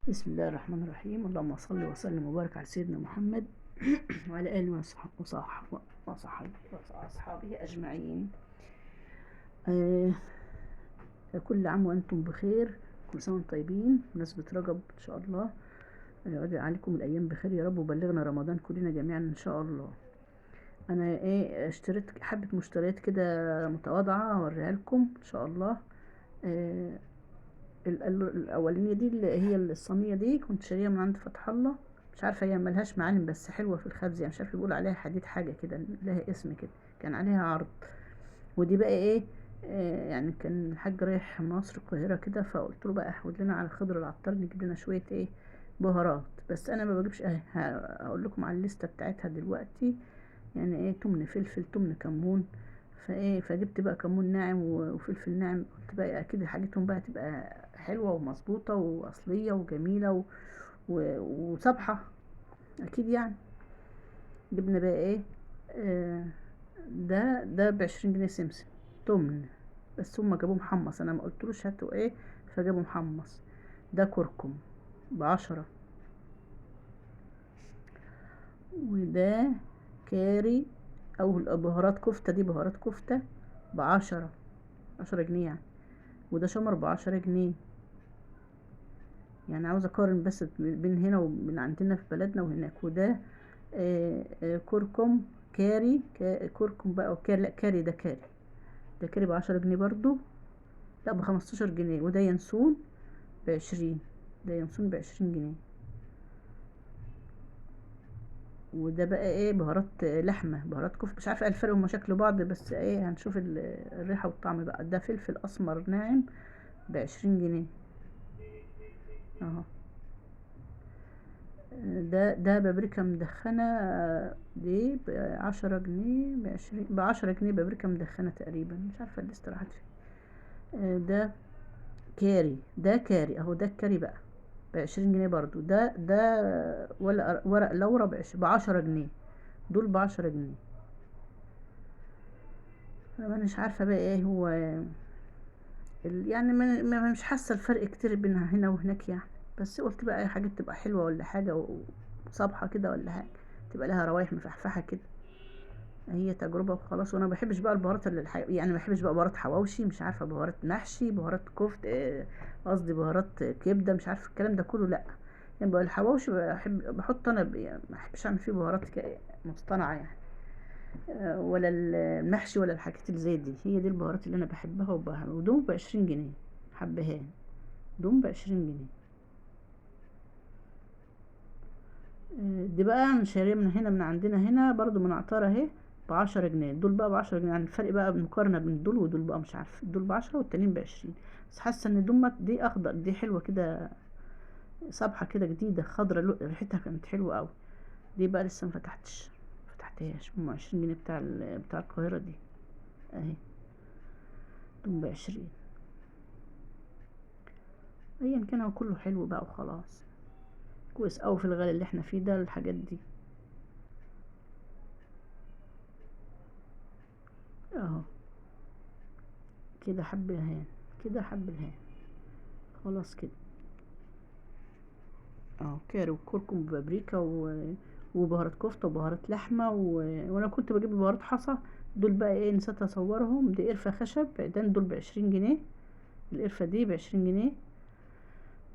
بسم الله الرحمن الرحيم. اللهم صل وسلم وبارك على سيدنا محمد وعلى آله وأصحابه أجمعين. آه كل عام وأنتم بخير، كل سنة وأنتم طيبين، مناسبة رجب إن شاء الله. يعود عليكم الأيام بخير يا رب، وبلغنا رمضان كلنا جميعا إن شاء الله. أنا اشتريت حبة مشتريات كده متواضعة أوريها لكم إن شاء الله. الاولانيه دي اللي هي الصينيه دي كنت شاريها من عند فتح الله، مش عارفه هي ملهاش معالم بس حلوه في الخبز، يعني مش عارفه بيقول عليها حديد حاجه كده، لها اسم كده، كان عليها عرض. ودي بقى يعني كان الحاج رايح مصر القاهره كده، فقلت له بقى احود لنا على خضر العطار نجيب لنا شويه بهارات، بس انا ما بجيبش هقول لكم على الليسته بتاعتها دلوقتي. يعني تمن فلفل، تمن كمون، فجبت بقى كمون ناعم وفلفل ناعم، قلت بقى اكيد حاجتهم بقى تبقى حلوه ومظبوطه واصليه وجميله وصبحه اكيد يعني. جبنا بقى آه ده ب20 جنيه سمسم تمن، بس هما جابوه محمص، انا ما قلتلوش هاتوا فجابوا محمص. ده كركم ب10، وده كاري او بهارات كفتة، دي بهارات كفتة ب10 جنيه يعني. وده شمر ب10 جنيه. يعني عاوزة اقارن بس بين هنا وبين عندنا في بلدنا وهناك. وده كركم كاري، كركم بقى وكاري، لا كاري، ده كاري، ده كاري ب10 جنيه برضو، لا ب15 جنيه. وده ينسون ب20، ده ينسون ب20 جنيه. وده بقى بهارات لحمة، بهارات كفتة، مش عارفة الفرق، هما شكل بعض بس هنشوف الريحة والطعم بقى. ده فلفل اسمر ناعم ب20 جنيه اهو. ده بابريكا مدخنة، دي ب10 جنيه، ب10 جنيه بابريكا مدخنة تقريبا، مش عارفة اللي استراحت فيه. ده كاري، ده كاري اهو، ده الكاري بقى ب20 جنيه برضو. ده ورق لورا ب10 جنيه، دول ب10 جنيه. انا مش عارفة بقى هو يعني مش حاسة الفرق كتير بين هنا وهناك يعني، بس قلت بقى اي حاجة تبقى حلوة ولا حاجة وصبحة كده ولا حاجة، تبقى لها روايح مفحفحة كده، هي تجربة وخلاص. وانا ما بحبش بقى البهارات يعني ما بحبش بقى بهارات حواوشي، مش عارفة بهارات محشي، بهارات كفت، قصدي بهارات كبدة، مش عارفة الكلام ده كله، لا. يعني بقى الحواوشي بحب بحط انا يعني ما بحبش اعمل فيه بهارات مصطنعة يعني. ولا المحشي ولا الحاجات اللي زي دي، هي دي البهارات اللي انا بحبها ودول ب20 جنيه حبهان، دول ب20 جنيه. دي بقى انا شاريه من هنا، من عندنا هنا برضو من عطارة اهي ب10 جنيه، دول بقى ب10 جنيه. يعني الفرق بقى بالمقارنة بين دول ودول بقى مش عارفة، دول ب10 والتانيين ب20. بس حاسة ان دي اخضر، دي حلوة كده، صبحة كده جديدة خضرة، ريحتها كانت حلوة اوي. دي بقى لسه مفتحتهاش، ب20 جنيه بتاع القاهرة دي اهي، دول ب20. ايا كان هو كله حلو بقى وخلاص، كويس اوي في الغالي اللي احنا فيه ده الحاجات دي اهو. كده حب الهان، كده حب الهان، خلاص كده اهو. كاري وكركم وبابريكا وبهارات كفتة وبهارات لحمة وانا كنت بجيب بهارات حصى. دول بقى نسيت اصورهم، دي قرفة خشب عيدان، دول ب20 جنيه. القرفة دي ب20 جنيه،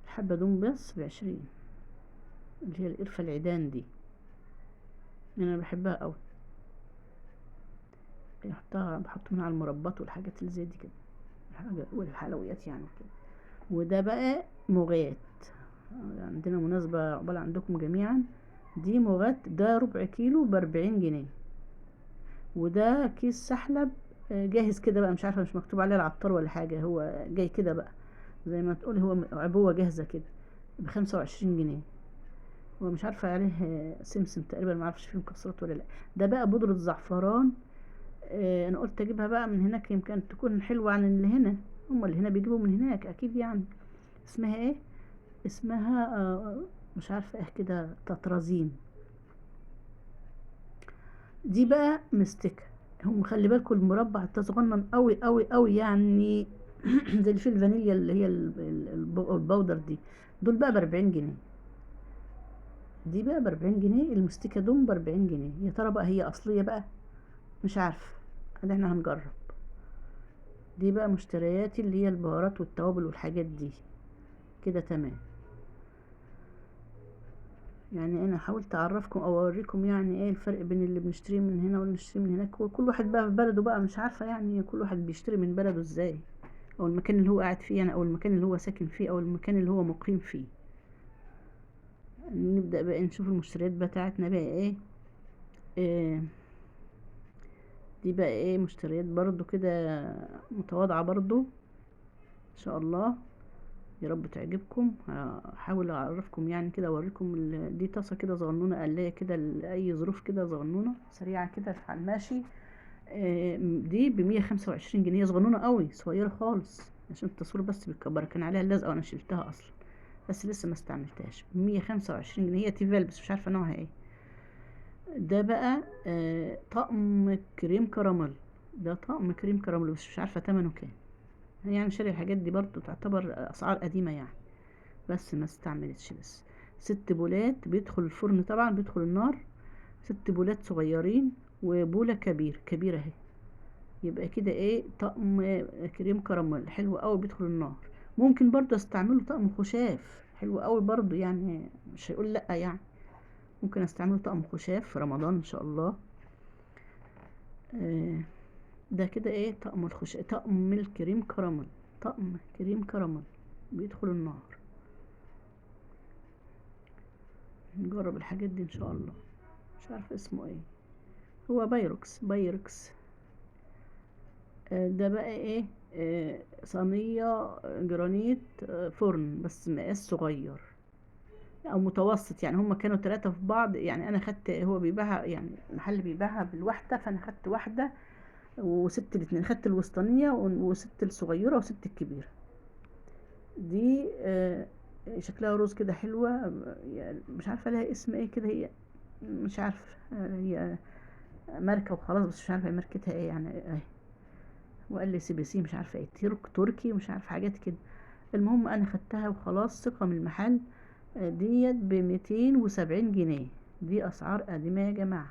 الحبة دول بس ب20، اللي هي القرفة العيدان دي انا بحبها اوي، بحط منها على المربات والحاجات اللي زي دي كده، والحلويات يعني كده. وده بقى مغات، عندنا مناسبة عقبال عندكم جميعا. دي مغات، ده ربع كيلو ب40 جنيه. وده كيس سحلب جاهز كده بقى، مش عارفة مش مكتوب عليه العطار ولا حاجة، هو جاي كده بقى زي ما تقول، هو عبوة جاهزة كده ب25 جنيه. هو مش عارفة عليه سمسم تقريبا، معرفش فيه مكسرات ولا لا. ده بقى بودرة زعفران، انا قلت اجيبها بقى من هناك يمكن تكون حلوة عن اللي هنا، هما اللي هنا بيجيبوا من هناك اكيد يعني. اسمها اسمها مش عارفة كده، تطرزين. دي بقى مستكة، هم خلي بالكم المربع ده صغنن قوي قوي قوي يعني، زي اللي فيه الفانيليا اللي هي البودر دي، دول بقى ب40 جنيه. دي بقى ب40 جنيه، المستكة دوم ب40 جنيه. يا ترى بقى هي اصلية بقى؟ مش عارفة، ادي احنا هنجرب. دي بقى مشترياتي اللي هي البهارات والتوابل والحاجات دي. كده تمام. يعني انا حاولت اعرفكم او اوريكم يعني ايه الفرق بين اللي بنشتريه من هنا واللي بنشتريه من هناك، وكل واحد بقى في بلده بقى، مش عارفة يعني كل واحد بيشتري من بلده ازاي، او المكان اللي هو قاعد فيه يعني، او المكان اللي هو ساكن فيه، او المكان اللي هو مقيم فيه. نبدأ بقى نشوف المشتريات بتاعتنا بقى ايه. آه دي بقى ايه مشتريات برضو كده متواضعة برضو ان شاء الله. يا رب تعجبكم. هحاول اعرفكم يعني كده، اوريكم دي طاسة كده صغنونة قلاية كده لأي ظروف كده صغنونة سريعة كده على الماشي. دي ب125 جنيه، صغنونة قوي صغيرة خالص، عشان التصوير بس بتكبر. كان عليها اللزقة وانا شلتها اصلا، بس لسه ما استعملتهاش. ب125 جنيه، هي تيفال بس مش عارفة نوعها ايه. ده بقى طقم كريم كراميل. ده طقم كريم كراميل بس مش عارفة تمنه كام. يعني شاري الحاجات دي برضو تعتبر اسعار قديمة يعني، بس ما استعملتش لسه. 6 بولات بيدخل الفرن طبعا، بيدخل النار. 6 بولات صغيرين وبولة كبيرة اهي. يبقى كده ايه طقم كريم كراميل حلو قوي بيدخل النار. ممكن برضو استعمله طقم خشاف حلو قوي برضو، يعني مش هيقول لا يعني. ممكن استعمله طقم خشاف في رمضان ان شاء الله. آه ده كده ايه طقم الكريم كراميل. طقم كريم كراميل بيدخل النار. نجرب الحاجات دي ان شاء الله. مش عارفه اسمه ايه. هو بايركس. ده بقى ايه صينيه جرانيت فرن بس مقاس صغير او متوسط يعني. هما كانوا 3 في بعض يعني. انا خدت، هو بيبيعها يعني محل بيبيعها بالواحده، فانا خدت واحده وسبت الاتنين. خدت الوسطانيه وسبت الصغيره وسبت الكبيره. دي شكلها روز كده حلوة يعني، مش عارفة لها اسم ايه كده هي. مش عارفة هي ماركة وخلاص، بس مش عارفة ماركتها ايه يعني ايه. وقال لي CBC مش عارفة ايه، تركي مش عارفة حاجات كده. المهم انا خدتها وخلاص ثقة من المحل. ديت ب270 جنيه. دي اسعار قديمة يا جماعة.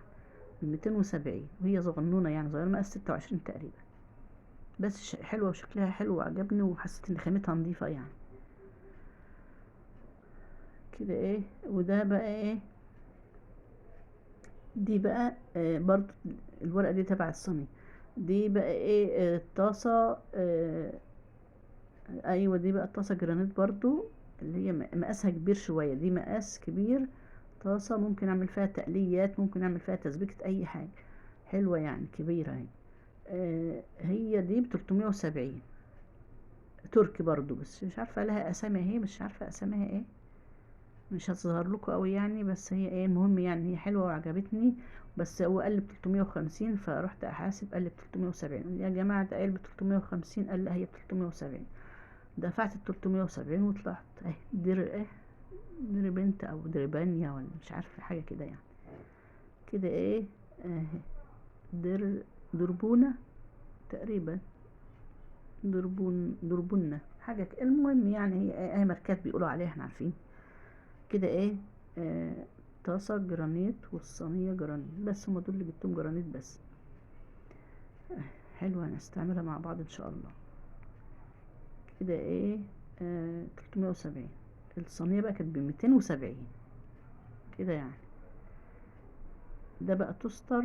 ب270 وهي صغنونة يعني، صغيرة مقاس 26 تقريبا. بس حلوة وشكلها حلو وعجبني، وحسيت ان خامتها نظيفة يعني. كده ايه. وده بقى ايه. دي بقى برضو الورقة دي تبع الصينية. دي بقى ايه طاسة ايوه دي بقى طاسة جرانيت برضو، اللي هي مقاسها كبير شوية. دي مقاس كبير. طاسة ممكن اعمل فيها تقليات، ممكن اعمل فيها تسبيكة اي حاجة. حلوة يعني كبيرة اهي. هي دي ب370. تركي برضو بس مش عارفة لها اسامي اهي، مش عارفة اساميها ايه. مش هتظهر لكم قوي يعني، بس هي ايه المهم يعني هي حلوه وعجبتني. بس هو قال ب 350، فرحت احاسب قال ب 370. يا جماعه ده قال ب 350، قال لا هي ب 370. دفعت ال 370 وطلعت اهي. ايه دربنت او دربانيا ولا مش عارفه حاجه كده يعني. كده ايه اهي. در دربونه تقريبا. دربونه حاجه المهم يعني هي ماركات بيقولوا عليها احنا عارفين. كده ايه آه طاسة جرانيت والصينية جرانيت، بس هما دول اللي جبتهم جرانيت بس. حلوة هنستعملها مع بعض ان شاء الله. كده ايه 370. الصينية بقى كانت ب270 كده يعني. ده بقى توستر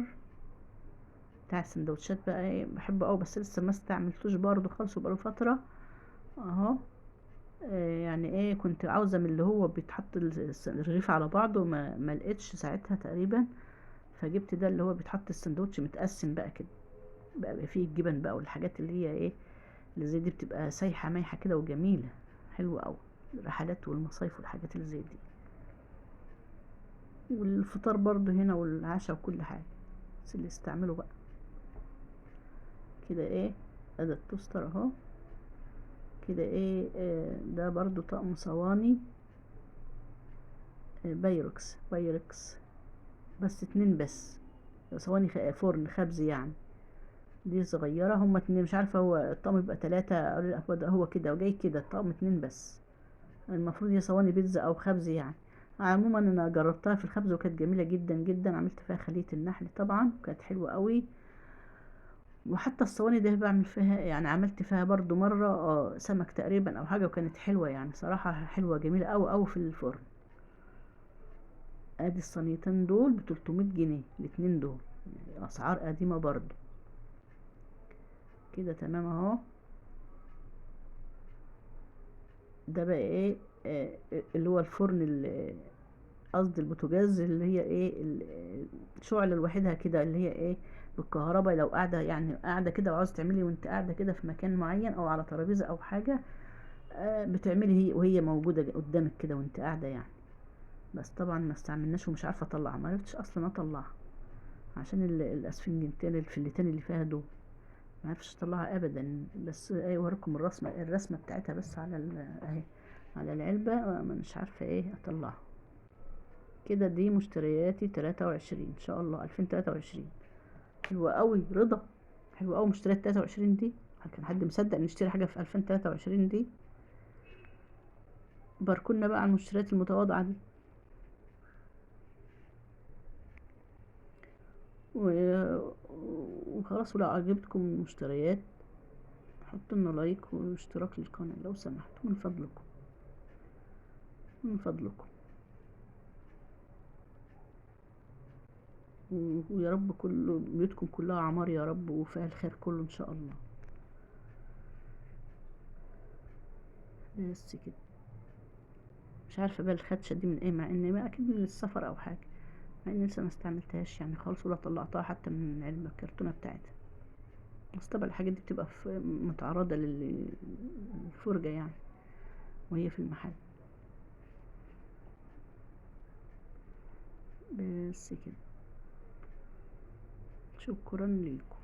بتاع السندوتشات بقى ايه، بحبه اوي بس لسه ما استعملتوش برضه خالص، وبقاله فترة اهو. يعني ايه كنت عاوزة من اللي هو بيتحط الرغيف على بعضه، ما لقيتش ساعتها تقريبا. فجبت ده اللي هو بيتحط السندوتش متقسم بقى كده، بقى فيه الجبن بقى والحاجات اللي هي ايه اللي زي دي، بتبقى سايحة مايحة كده وجميلة حلوة اوي. الرحلات والمصايف والحاجات اللي زي دي، والفطار برضو هنا والعشاء وكل حاجة. بس اللي استعمله بقى. كده ايه ادي التوستر اهو. كده ايه ده برضو طقم صواني بايركس بس 2 بس. صواني فرن خبز يعني. دي صغيرة، هما اتنين، مش عارفة هو الطقم بيبقى تلاتة، هو ده هو كده وجاي كده الطقم اتنين بس. المفروض هي صواني بيتزا او خبز يعني. عموما انا جربتها في الخبز وكانت جميلة جدا جدا، عملت فيها خلية النحل طبعا وكانت حلوة قوي. وحتى الصواني دي بعمل فيها يعني، عملت فيها برضو مرة سمك تقريبا او حاجة، وكانت حلوة يعني صراحة، حلوة جميلة قوي قوي في الفرن. ادي الصينيتين دول ب300 جنيه الاتنين دول، يعني اسعار قديمة برضو. كده تمام اهو. ده بقى ايه؟ اللي هو الفرن قصدي البوتاجاز، اللي هي ايه الشعلة لوحدها كده، اللي هي ايه بالكهرباء. لو قاعدة يعني قاعدة كده وعاوز تعملي وانت قاعدة كده في مكان معين او على ترابيزة او حاجة، بتعملي هي وهي موجودة قدامك كده وانت قاعدة يعني. بس طبعا ما استعملناش ومش عارفة اطلعها، ما عرفتش اصلا اطلعها عشان الاسفنجتين الفلتين اللي فيها دول، ما عرفتش اطلعها ابدا. بس ايه اوريكم الرسمة بتاعتها بس على اهي على العلبة، مش عارفة ايه اطلعها. كده دي مشترياتي 23 ان شاء الله 2023. حلوة قوي رضا، حلوة قوي مشتريات 23 دي. كان حد مصدق نشتري حاجة في 2023 دي؟ باركولنا بقى على المشتريات المتواضعة دي. وخلاص، ولو عجبتكم المشتريات حطوا لنا لايك واشتراك للقناة لو سمحتوا، من فضلكم من فضلكم. ويا رب كل بيوتكم كلها عمار يا رب، وفيها الخير كله ان شاء الله. بس كده. مش عارفة بقى الخدشة دي من ايه، مع ان ما اكيد من السفر او حاجة، مع اني لسه ما استعملتهاش يعني خالص، ولا طلعتها حتى من علبة الكرتونة بتاعتها. بس طبعا الحاجات دي بتبقى متعرضة للفرجة يعني وهي في المحل. بس كده. شكرا لكم.